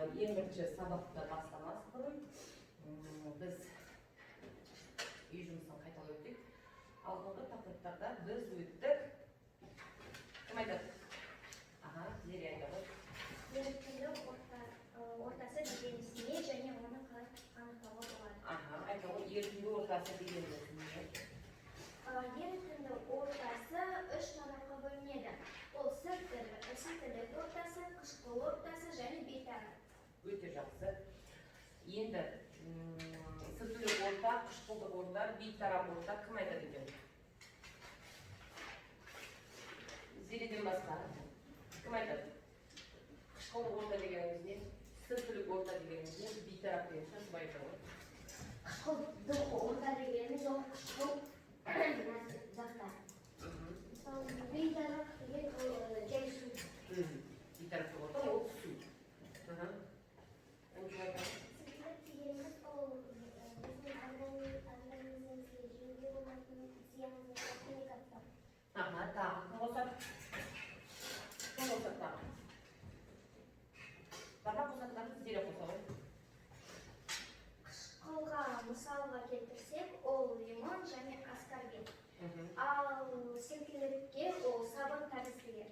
ең бірінші сабақты бастамас бұрын біз үй жұмысын қайталап өттік. Алдыңғы тақырыптарда біз өттік. Кім айтады? Аха, Зере айтады. Еріктілік ортасы дегеніміз не және оны қалай анықтауға болады? Аха, айтады. Еріктілік ортасы дегеніміз не? Еріктілік ортасы үш тарапқа бөлінеді. Ол сырттілік ортасы, қышқыл ортасы және бейтарап. Өте жақсы. Енді сырттілік орта, қышқылдық орта, бейтарап орта кім айтады екен? Зереден басқа кім айтады? Қышқылдық орта дегеніміз не? Сырттілік орта дегеніміз не? Бейтарап дегеніміз не? Солай айтады ғой. Қышқылдық орта дегеніміз ол қышқыл заттар. Мысалы, бейтарап деген жай су. Бейтарап орта ол су. Сырттілік дегеніміз ол біздің организмімізге жеуге болатын зиянды химикаттар. Аха, тағы кім қосады? Кім қосады тағы? Тағы қосатындағы Зере қосады. Қышқылға мысалға келтірсек, ол лимон және аскарбин. Ал сіркілікке ол сабын тәріздігер.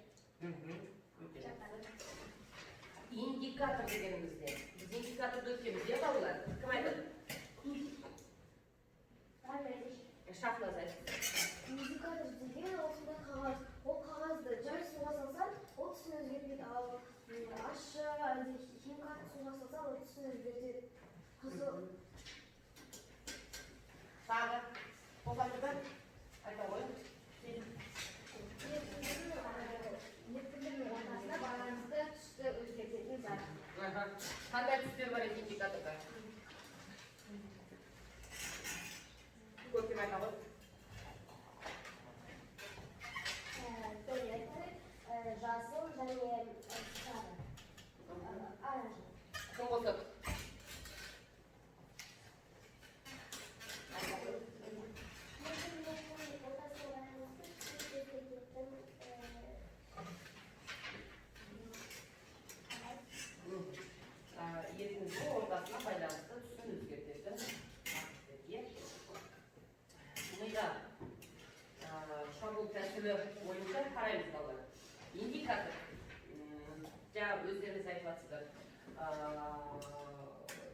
Индикатор дегенімізде. Біз индикаторды өткенбіз, е балалар? Кім айтады? Шахназ айтады. Индикатор деген осындай қағаз. Ол қағазды жай суға салсан, ол түсін өзгермейді. Ал ащы химикат суға салса, ол түсін өзгертеді. Қызыл. Тағы қосатындар айта ғой. Ерітіндінің ортасына байланысты түсті өзгертетін зат. Қандай түстер бар еді индикаторда? Көркем айта ғой. Жасыл және сары. Оранжевый. Кім қосады? Ерітіндің ортасына байланысты түсін өзгертетін факторге. Мида шабуыл тәсілі бойынша қараймыз балалар. Индикатор. Жаңа өздеріңіз айтып жатсыздар.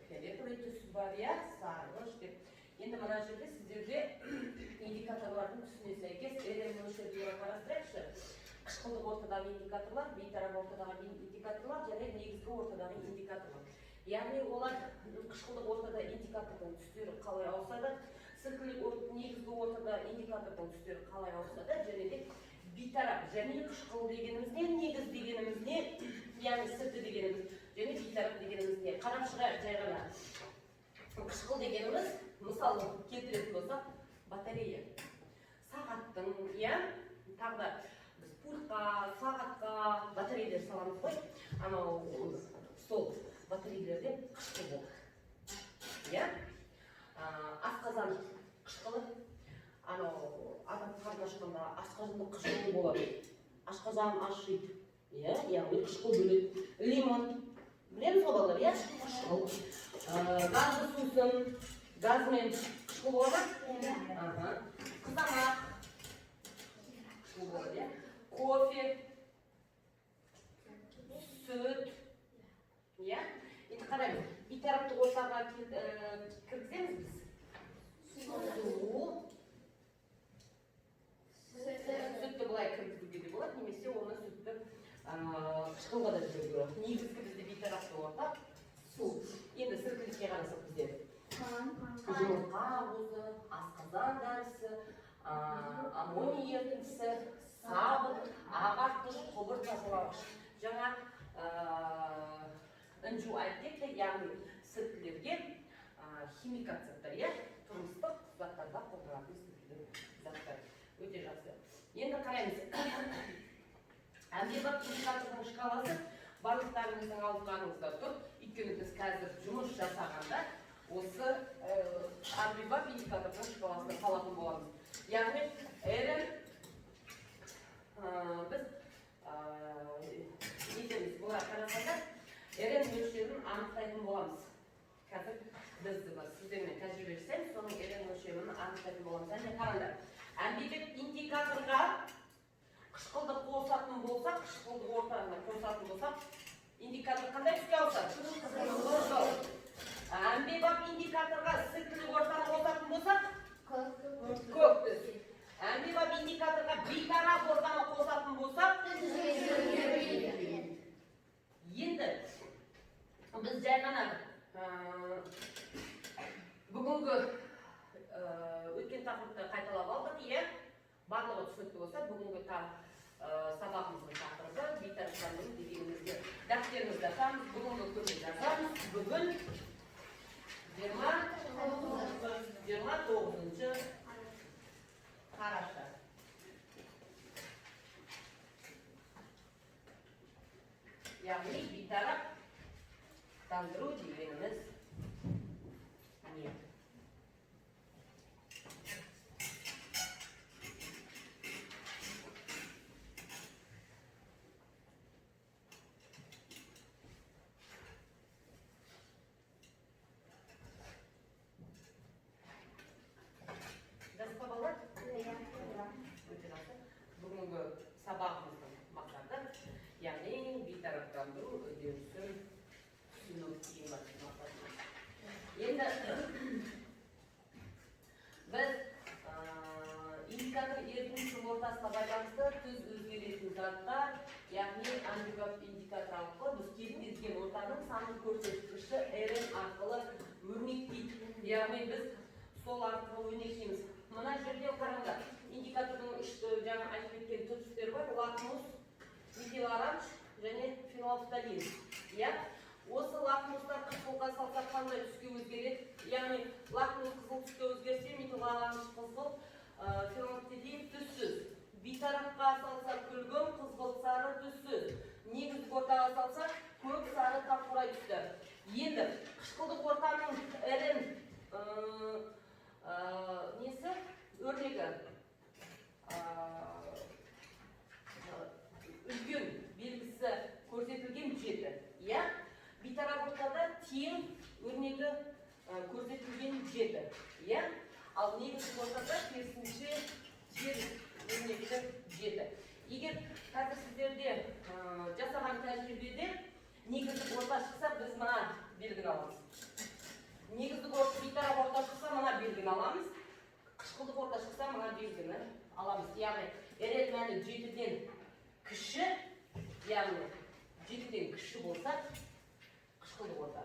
Фиолетовый түсі бар, иә, сарғыш деп. Енді мына жерде сіздерде индикаторлардың түсіне сәйкес РМ мөлшерлерін қарастырайықшы. Қышқылдық ортадағы индикаторлар, бейтарап ортадағы индикаторлар және негізгі ортадағы индикаторлар. Яғни олар қышқылдық ортада индикатордың түстері қалай ауысады, сіркілік негізгі ортада индикатордың түстері қалай ауысады, және де бейтарап және қышқыл дегеніміз не, негіз дегеніміз не, яғни сырты дегеніміз және бейтарап дегеніміз не. Қарап шыға жай ғана. Қышқыл дегеніміз, мысалы келтіретін болсақ, батарея. Сағаттың, иә, тағы да біз пультқа, сағатқа батареялер саламыз ғой. Анау сол батареялерден қышқыл болады. Иә? Асқазан қышқылы. Анау адам қарны ашқанда асқазанда қышқылы болады. Асқазан ашиды. Иә, яғни қышқыл бөледі. Лимон. Білеміз ғой балалар, иә? Қышқыл. Газды сусын, газмен қышқыл болады. Қызамақ. Қышқыл болады, иә? Кофе. Сүт. Иә? Енді қараймыз. Бейтараптық ортаға кіргіземіз біз. Су. Сүтті былай кіргізуге де болады, немесе оны сүтті қышқылға да жүруге болады. Негізгі бізде бейтарапты орта су. Енді сіркілікке қарасақ бізде жұмыртқа уызы, асқазан дәрісі, аммоний ерітіндісі, сабын, ағартқыш, құбыр тазалағыш. Жаңа інжу айтып кетті, яғни сіркілерге химикат заттар, иә, тұрмыстық заттарда қолданатын заттар. Өте жақсы. Енді қараймыз. Әмбебап индикатордың шкаласы барлықтарыңыздың алдыңызда тұр. Өйткені біз қазір жұмыс жасағанда осы әмбебап индикатордың шкаласына салатын боламыз. Яғни әрі біз недеміз бұлар қарасаңдар Eren mөлшерін анықтайтын боламыз. Қазір біз сіздермен тәжірибелесем, соның eren мөлшерін анықтайтын боламыз. Әне қараңдар. Әмбебек индикаторға қышқылды қосатын болсақ, қышқылды ортасына қосатын болсақ, индикатор қандай түске ауысады? Қызыл. Әмбебап индикаторға сілкілі ортаны қосатын болсақ, көк түс. Әмбебап индикаторға бейтарап ортаны қосатын болсақ, енді біз жай ғана бүгінгі өткен тақырыпты қайталап алдық, иә? Барлығы түсінікті болса, бүгінгі сабағымыздың тақырыбы бейтараптандыру дегенімізді дәптерімізді ашамыз, бүгінгі күнді жазамыз. Бүгін 29 қараша. Яғни бейтараптандыру дегеніміз не? Бүгінгі сабағымыздың мақсаты, яғни бейтараптандыру үдерісін түсіну ең басты мақсаты. Енді біз индикатор ерітуші ортасына байланысты түз өзгеретін заттар, яғни әмбебап индикатор арқылы біз келтірген ортаның санын көрсеткіші РН арқылы өрнектейді. Яғни біз сол арқылы өрнектейміз. Мына жерде қараңдар, индикатордың жаңа айтып кеткен түстері бар, лакмус, метил оранж және фенолфталин. Осы лакмустар қышқылға салсақ қандай түске өзгереді? Яғни лакмус қызыл түске өзгерсе, метил оранж қызыл, фенолфталин түссіз. Бейтарапқа салсақ күлгін, қызғылт сары түссіз. Негізгі ортаға салсақ көк сары тапқырай түсті. Енді қышқылдық ортаның ірін несі? Өрнегі үлкен белгісі көрсетілген жеті. Бейтарап ортада тең өрнегі көрсетілген жеті. Ал негізгі ортада керісінше теріс өрнегі жеті. Егер қазір сіздерде жасаған тәжірибеде негізгі орта шықса, біз мына белгіні аламыз. Негізгі бейтарап орта шықса, мына белгіні аламыз. Қышқылдық орта шықса, мына белгіні аламыз. Яғни, РН мәні 7-ден кіші, яғни 7-ден кіші болса, қышқылдық орта.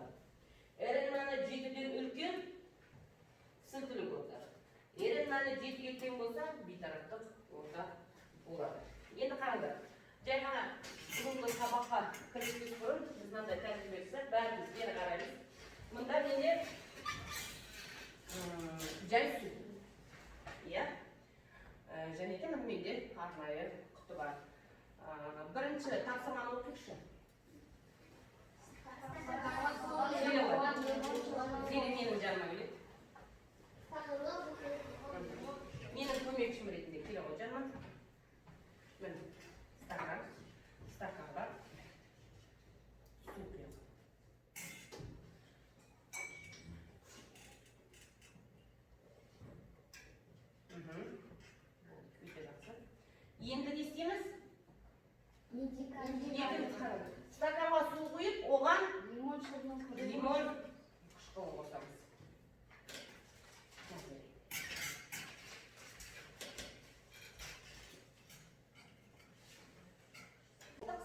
РН мәні 7-ден үлкен, сілкілік орта. РН мәні 7-ге тең болса, бейтараптық орта болады. Енді қараңдар, жай ғана бүгінгі сабаққа кіріспес бұрын, біз мынандай тәжірибесі, бәріміз бері қараймыз. Мында менде жай су. Және де менде арнайы құты бар. Бірінші тапсырманы оқиықшы. Зере менің жаныма келеді. Менің көмекшім ретінде келе ғой жаныма. Міне, стаканға су құямын. Енді не істейміз? Стаканға су құйып, оған лимон қышқылын қосамыз.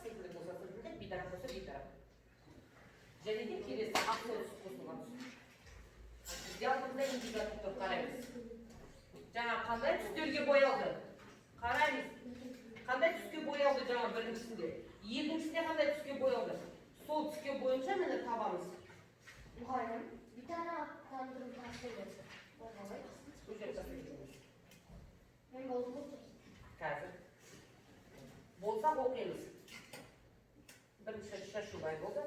Сілкілік болса сілкілік, бейтарап болса бейтарап. Және де келесі ақсол түсіп қосылған түсіп. Бізде алдымызда индикаторды қараймыз. Жаңа қандай түстерге боялды? Қараймыз. Қандай түске боялды жаңа біріншісінде? Екіншісінде қандай түске боялды? Сол түске бойынша мені табамыз. Мұғайым, бейтараптандыру тәсілі. Мен болып отырмын. Қазір. Болсақ оқимыз. Бірінші шашу бай болды.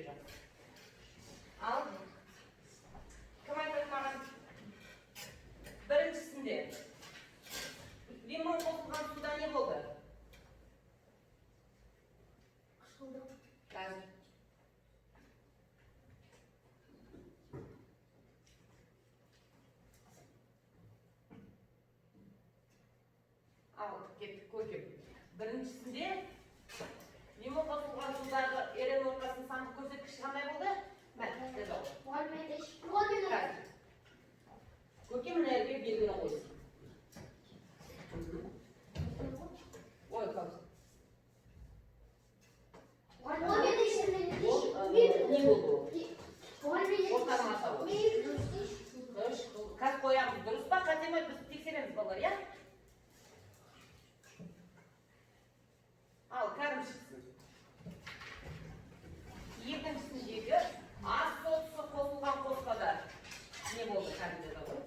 Өте жақсы. Ал, кім айтады маған? Біріншісінде, лимон қосылған суда не болды? Қышқылдық. Қазір. Ал, кеттік көркем. Біріншісінде, лимон қосылған судағы ерен ортасының сандық көрсеткіші қандай болды? Мәтті жауап. Қазір. Көркем мына жерге белгіні қойсын. Ой, қалды. Не болды? Ортаның атауы. Қазір қоямыз. Дұрыс па? Қате ме? Біз тексереміз балалар, я? Ал, кәрім шықсын. Екіншісіндегі ас соусы қосылған қоспада не болды кәрімде де ғой?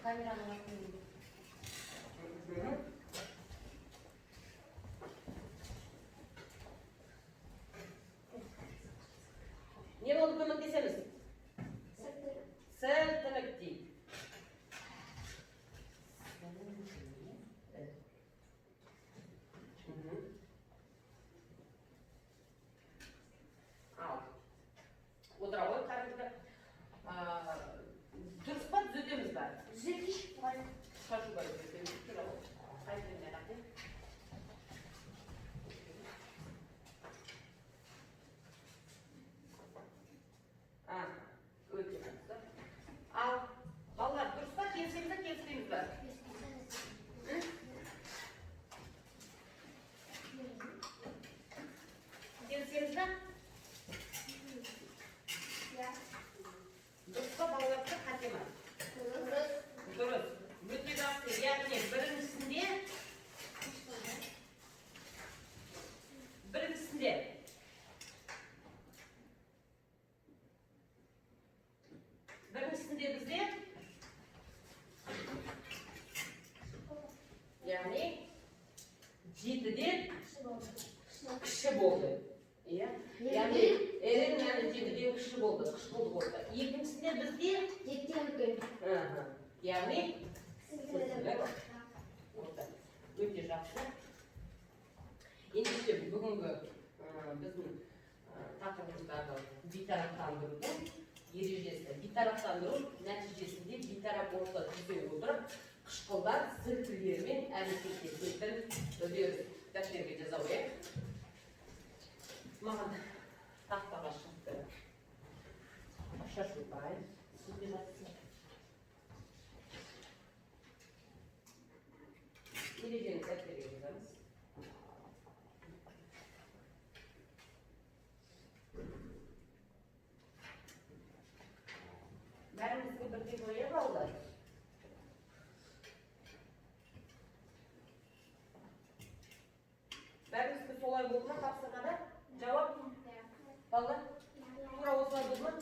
Камераның артын не болды көмектесеміз? Сілтінік дейді. Ал, отыра ғой қарымды. Дұрыс па түзетеміз ба? Шашу бар өтеміз. Тұра ғой. Қайтын рақым. Өте жақсы. Ал, балалар, дұрыс па? Келісеміз ба, келіспейміз ба? Келісеміз ба? Дұрыс па, балалар, қате ма? Дұрыс. Өте жақсы. Яғни біріншісінде бізде яғни 7-ден кіші болды. Яғни ерен мәні 7-ден кіші болды. Қышқылдық орта. Екіншісінде бізде 7-ден үлкен. Яғни өте жақсы. Ендеше бүгінгі біздің тақырыбымыздағы бейтараптандырудың ережесі. Бейтараптандыру нәтижесінде бейтарап орта түзей отырып, қышқылдар сілтілермен әрекеттесетін өздеріңіз дәптерге жаза қояйық. Маған тақтаға шықты. Шашылбай, сізге жатсын. Ережені дәптерге жазамыз. Бәрімізге бірдей қояйық балалар. Бәрімізге солай болды ма тапсырмада? Жауап? Балалар? Тура осылай болды ма?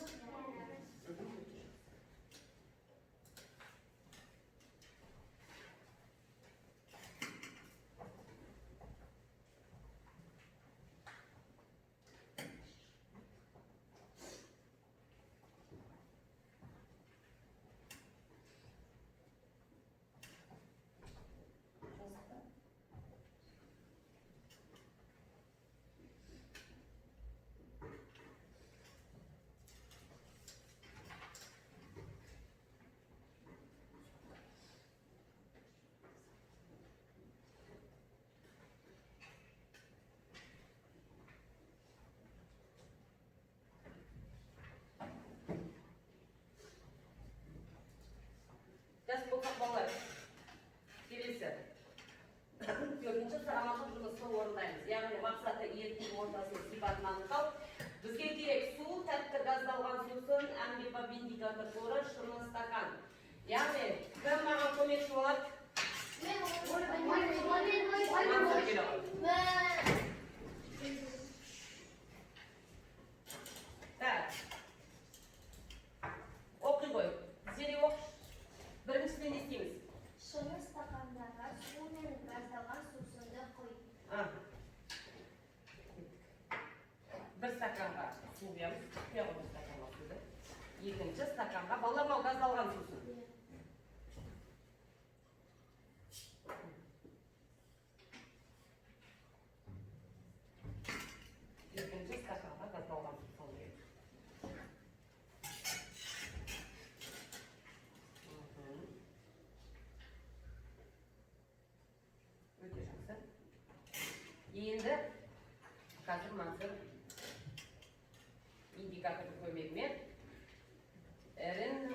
Дәс болсақ балалар, келесі. Төртінші сыралғы жұмысын орындаймыз. Яғни мақсаты ерітін ортасының сипатын анықтау. Бізге керек су, тәтті газдалған сусын, әмбебап индикатор торы, шыны стакан. Яғни кім маған көмекші болады? Екінші стаканға балалар мынау газдалған сусын. Екінші стаканға газдалған су салу керек. Өте жақсы. Енді қазір мансыр индикатордың көмегімен ірін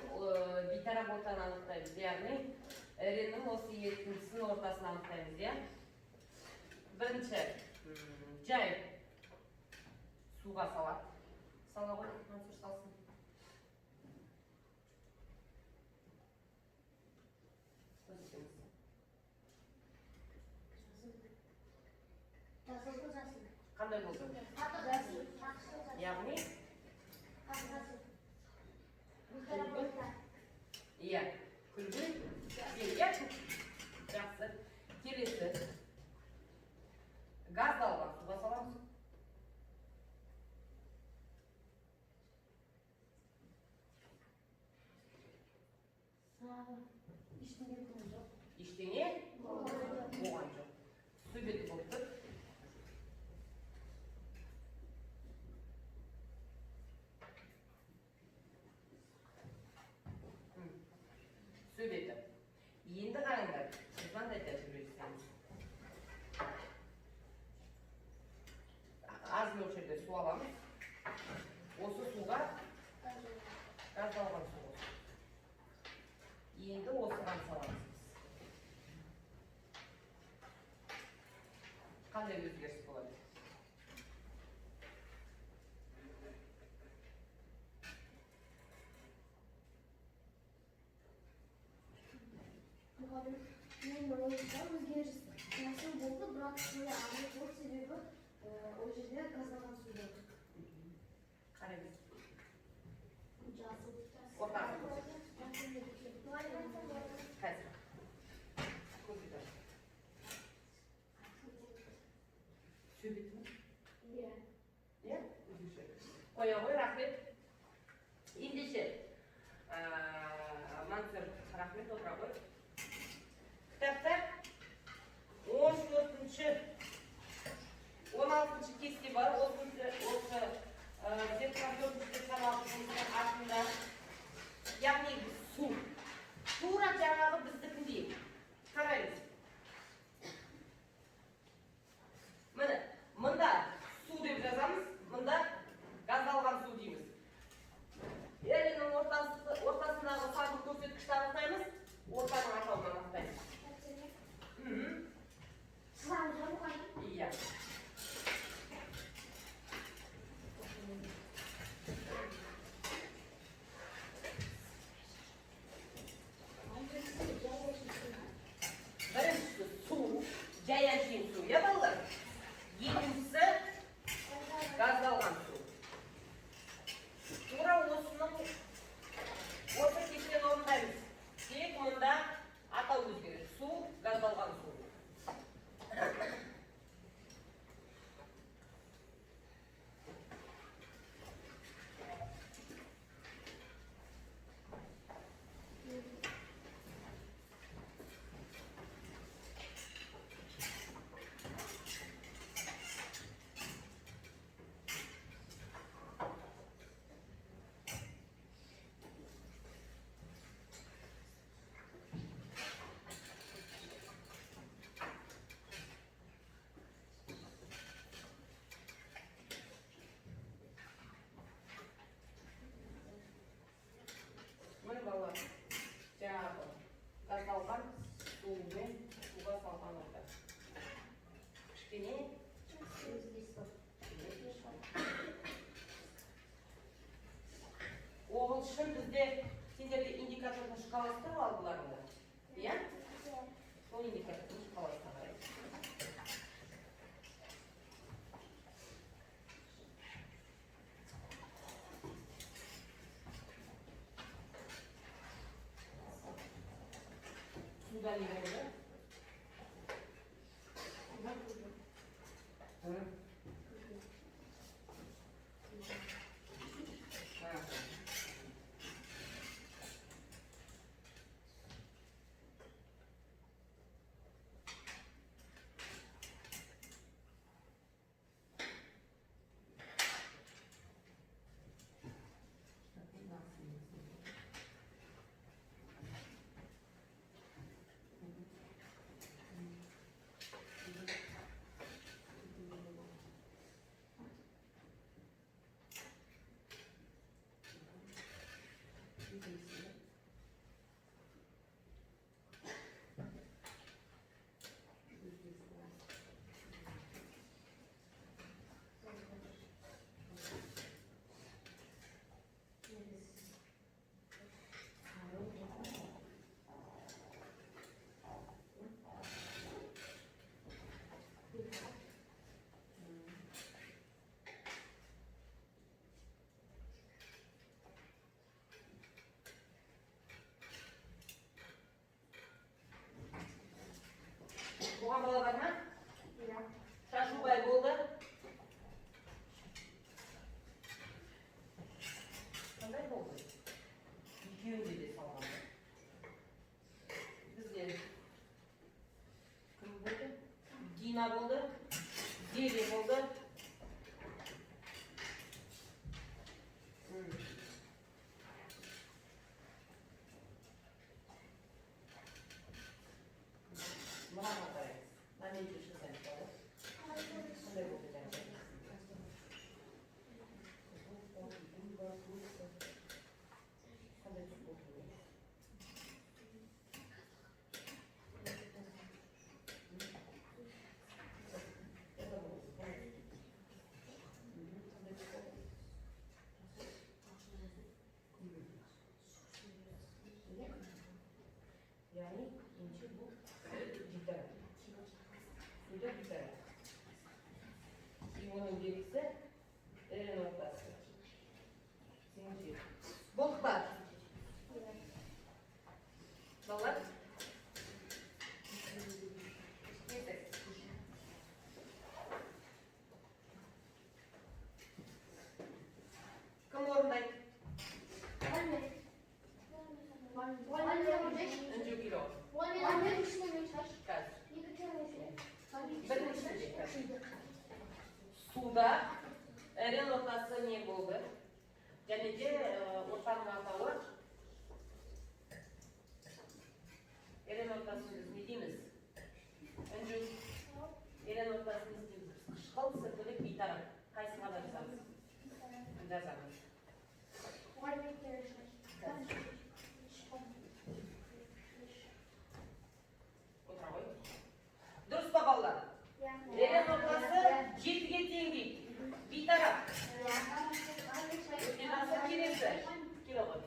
бейтаработаны анықтаймыз, яғни іріннің осы екіншісінің ортасын анықтаймыз, иә? Бірінші жай суға салады. Сала ғой, мансыр салсын. Қандай болды? Яғни? Иә, күлгін. Иә, жақсы. Келесі. Газды алған суға саламыз. Ештеңе болған жоқ. Су беті болып тұр. Су беті. Енді қараңдар, қандай тәжірибе жасаймыз. Аз мөлшерде су аламыз. Осы суға газдалған су қосамыз. Енді осыған саламыз. Қандай өзгеріс болады? Менің ойымша өзгеріс жақсы болды, бірақ ағылы бұл себебі ол жерде газдалған су болды. Қараймыз. Жасыл. Ортасын. Қазір. Көзді. Су беті ме? Иә. Иә? Қоя ғой, рахмет. Ендеше, Мансыр, рахмет, отыра ғой. Кітапта 14-ші, 16-ші кесте бар, осы зертханалық сабағының артында, яғни су. Тура жаңағы біздікіндей. Қараймыз. Міне, мында су деп жазамыз, мында газдалған су дейміз. Ірінің ортасындағы сандық көрсеткішті анықтаймыз, ортаның атауын анықтаймыз. Иә. Біріншісі су, жай әншейін су, иә балалар? Екіншісі газдалған су. Тура осының осы кестені орындаймыз. Тек мұнда атау өзгереді. Су, газдалған су. Міне балалар, жаңағы газдалған сумен суға салған орта. Кішкене оғыл үшін бізде сендерде индикатордың шкаласы тұр алдыларында. Иә? Сол индикатордың шкаласына қараймыз. Суда не болды? Бұған бала бар ма? Иә. Шашубай болды. Қандай болды? Екеуінде де салған. Бізде кім болды? Дина болды. Дели болды. Маған қарайсыз. Мен жүрші сән болды. Қандай болды жаңағы? Қандай түс болды? Яғни енші бұл гитара. Суды гитара. И оның белгісі ірі ноқтасы. Сенде. Болды ба? Балалар? Кім орындайды? Інжу келу. Қазір. Суда ірі ноқтасы не болды? Және де ортаның атауы ірі ноқтасын біз не дейміз? Інжу. Ірі ноқтасын не дейміз? Қышқыл, сіркілік, бейтарап. Қайсыға да жазамыз? Жазамыз. Отыра ғой. Дұрыс па балалар? Ірі ноқтасы 7-ге тең дейді. Бейтарап. Өткен аса келесі. Келе ғой.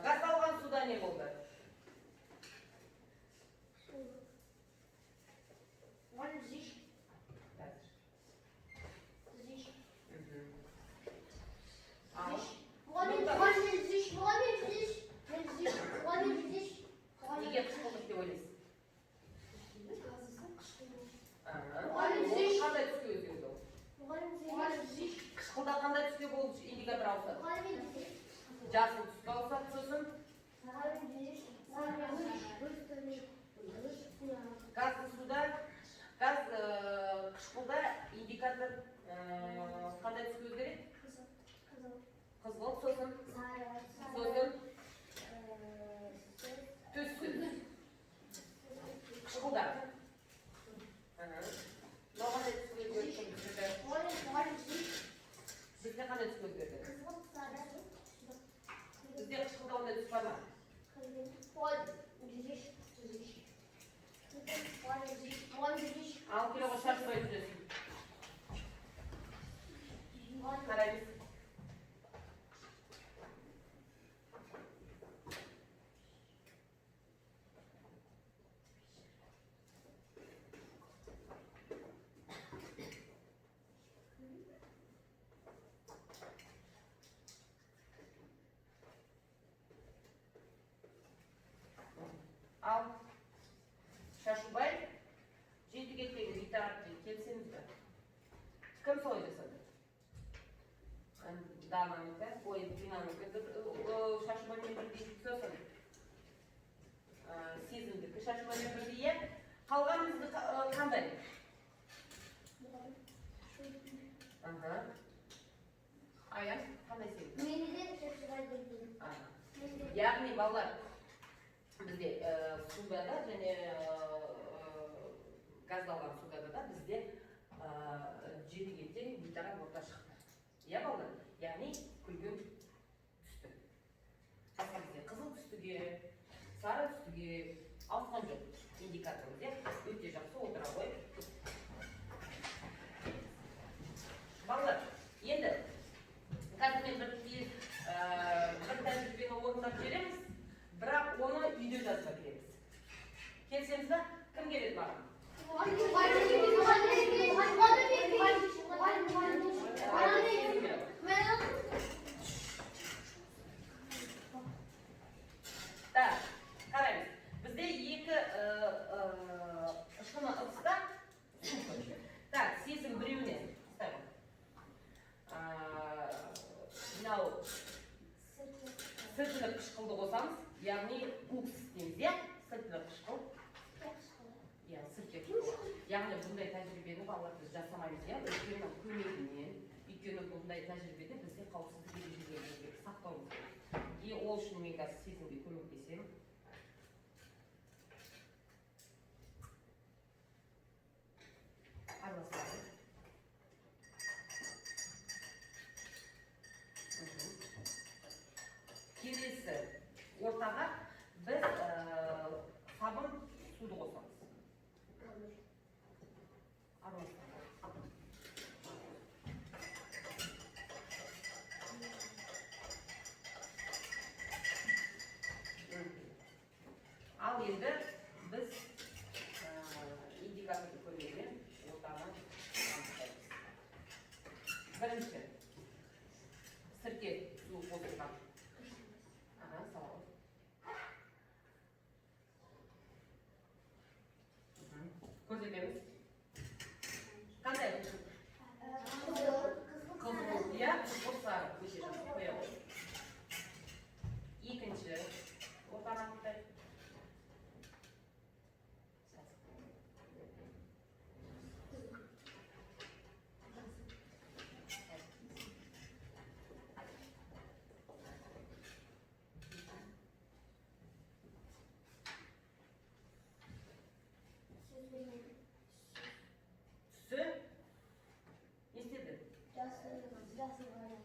Газдалған суда не болды? Неге қышқылдық деп ойлайсыз? Қандай түске өзгерді ол? Қышқылда қандай түске болды индикатор ауысады? Жасыл түске ауысады сосын? Газды суда, газ қышқылда индикатор қандай түске өзгереді? Қызғылт сосын? Сосын? Түссіз. Қышқылда. Мынау қандай түске өзгерді? Бізде қандай түске өзгерді? Бізде қышқылда ондай түс бар ма? Ал келе ғой шашпай жүресің. Қараймыз. Ал Шашубай 7-ге тең бейтарап дейді. Келсеңіз бе? Кім солай жасады? Дананікі, ой, Динанікі. Шашубаймен бірдей сосын. Сезімдікі Шашубаймен бірдей е. Қалғанымызды қандай? Аян, қандай сезім? Яғни балалар бізде суда да және газдалған суда да бізде жетіге тең бейтарап орта шықты. Иә балдар? Яғни күлген түсті. Басқа бізде қызыл түстіге, сары түстіге ауысқан жоқ. Индикаторымыз, иә? Өте жақсы отыра ғой. Балдар, енді қазір мен бір тәжірибені орындап береміз, бірақ оны үйде жазба береміз. Келсеңіз ба? Кім келеді маған? Так, қараймыз. Бізде екі шыны ыдыста. Так, сезім біреуіне. Мынау сілтілі қышқылды қосамыз, яғни уксус дейміз, иә? Сілтілі қышқыл. Иә, сілтілі қышқыл. Яғни бұндай тәжірибені балалар біз жасамаймыз, иә? Өйткені көмегінен, өйткені бұндай тәжірибеде бізде қауіпсіздік ережелерін сақтауымыз керек. И ол үшін мен қазір сезімге көмектесемін. Араласады. Келесі ортаға біз сабын суды қосамыз. Ал енді біз индикаторды көмегімен ортаны анықтаймыз. Бірінші сірке су қосылған. Көрсетеміз. Қандай? Қызыл, иә, сары өте жақсы қоя ғой. Екінші ортаны анықтайық. Түсі не істеді?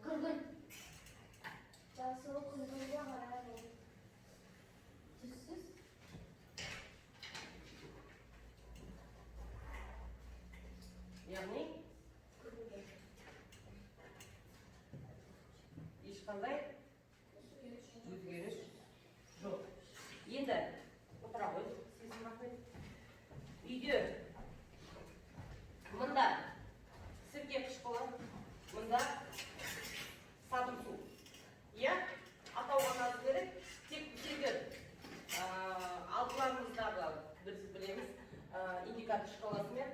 Кіргін. Жасыл кіргінге қарайды. Түссіз? Яғни ешқандай өзгеріс жоқ. Енді отыра ғой, сезім рахмет. Үйде мұнда сірке қышқылы, мұнда сабын су. Иә? Атауға назар керек. Тек біздегі алдыларымыздағы біз білеміз индикатор шкаласымен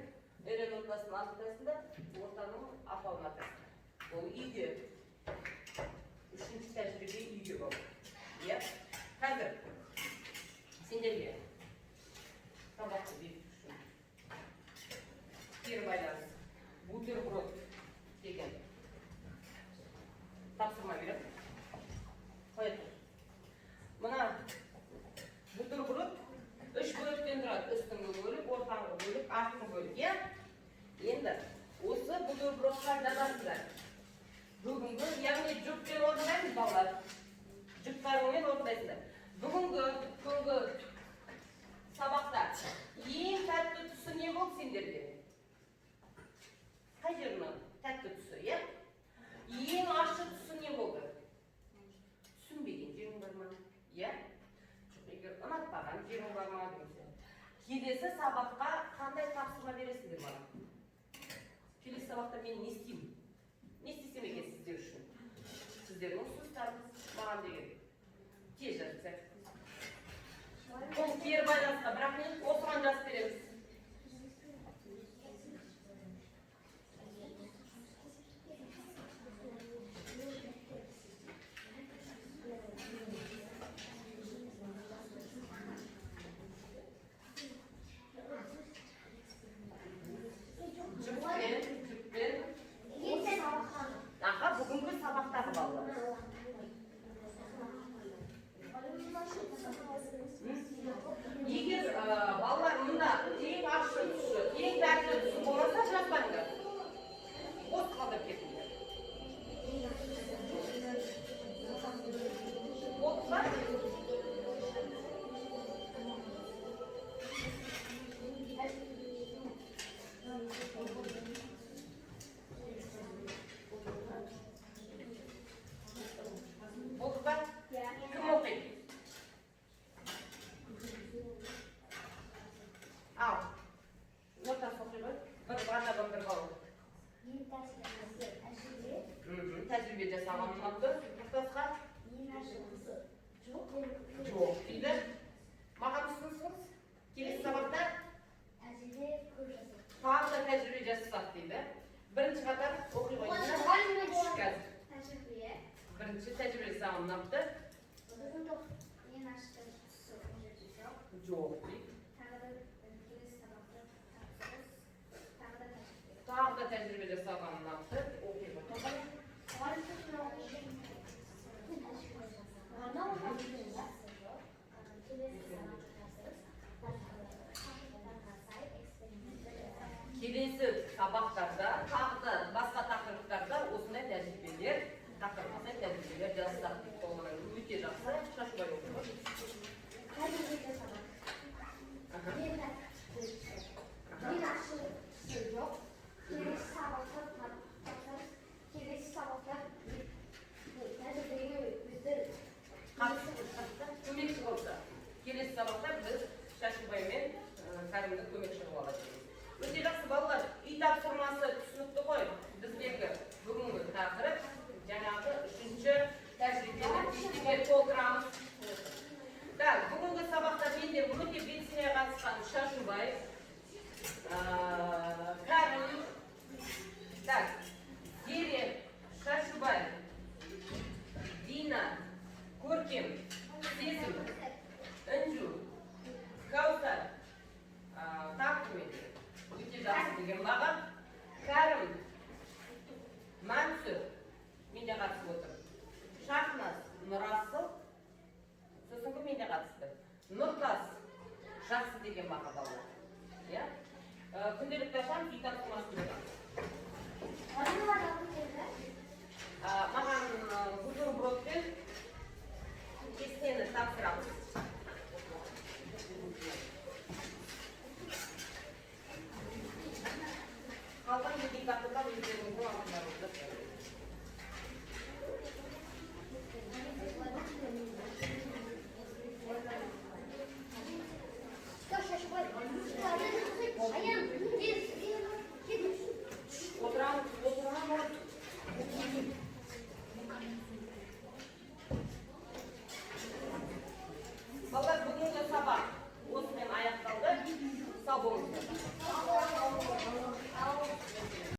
РН ортасын анықтайсында ортаның атауын атайсында. Ол үйде. Үшінші тәжірибе үйде болды. Иә? Қазір сендерге табақты бекіту үшін кері байланыс. Бутерброд деген тапсырма беріп қояды. Мына бутерброд үш бөліктен тұрады. Үстіңгі бөлік, ортаңғы бөлік, артыңғы бөлік. Иә? Енді осы бутербродқа жазасыздар. Бүгінгі, яғни жүкпен орындаймыз балалар. Жүктарыңмен орындайсыздар. Бүгінгі сабақта ең тәтті тұсы не болды сендерде? Қай жерінің тәтті тұсы, иә? Ең ащы тұсы не болды? Түсінбеген жерің бар ма? Иә? Егер ұнатпаған жерің бар ма? Келесі сабаққа қандай тапсырма бересіңдер маған? Келесі сабақта мен не істеймін? Не істесем екен сіздер үшін? Сіздердің ұсыныстарыңыз маған деген. Тез жазып. Бұл кері байланысқа, бірақ мен осыған жазып береміз. Бүгінгі сабақтағы балалар. Егер балалар мұнда саған ұнапты мұқтасқа? Жоқ, Жоқ дейді. Маған ұсынысыңыз? Келесі сабақта тәжірибе көп жасайды. тағы да тәжірибе жасасақ дейді. Бірінші қатар оқи қойыңыздар. Тәжірибе. Бірінші тәжірибе саған ұнапты? Біздің топ ең ашты тұсы ол жерде жоқ. Жоқ дейді. Тағы да келесі сабақта тапсырыс, тағы да тәжірибе. Тағы да тәжірибе жасаған ұнапты. Оқи қойыңыздар. Келесі сабақтарда, тағы да басқа тақырыптарда осындай тәжірибелер, тақырыптар тәжірибелер жазсақ дейді. Олар өте жақсы. Шашбай оқиды. Тәжірибе сабақ. Ең ашысы жоқ. Келесі сабақта тапсырыс, келесі сабақта тәжірибеге біздер көмекші болса. Келесі сабақта біз Шашбай мен Кәрімді көмекші боламыз. Өте жақсы балалар, үй тапсырмасы түсінікті ғой. Біздегі бүгінгі тақырып жаңағы үшінші тәжірибені кестеге толтырамыз. Так, бүгінгі сабақта менде өте белсене қатысқан Шашбай, Кәрім, так, Зере, Шашбай, Дина, Көркем, Сезім, Інжу, Каусар, Тақымет, өте жақсы деген баға. Кәрім, Мансүр, мен де қатысып отыр. Шахназ, Нұрасыл, сосын кім мен де қатысты. Нұртас, жақсы деген баға балалар. Күнделікті ашам, үй тапсырмасын болған. Маған бутербродпен кестені тапсырамыз. Қалған индикаторлар өздеріңіздің алдында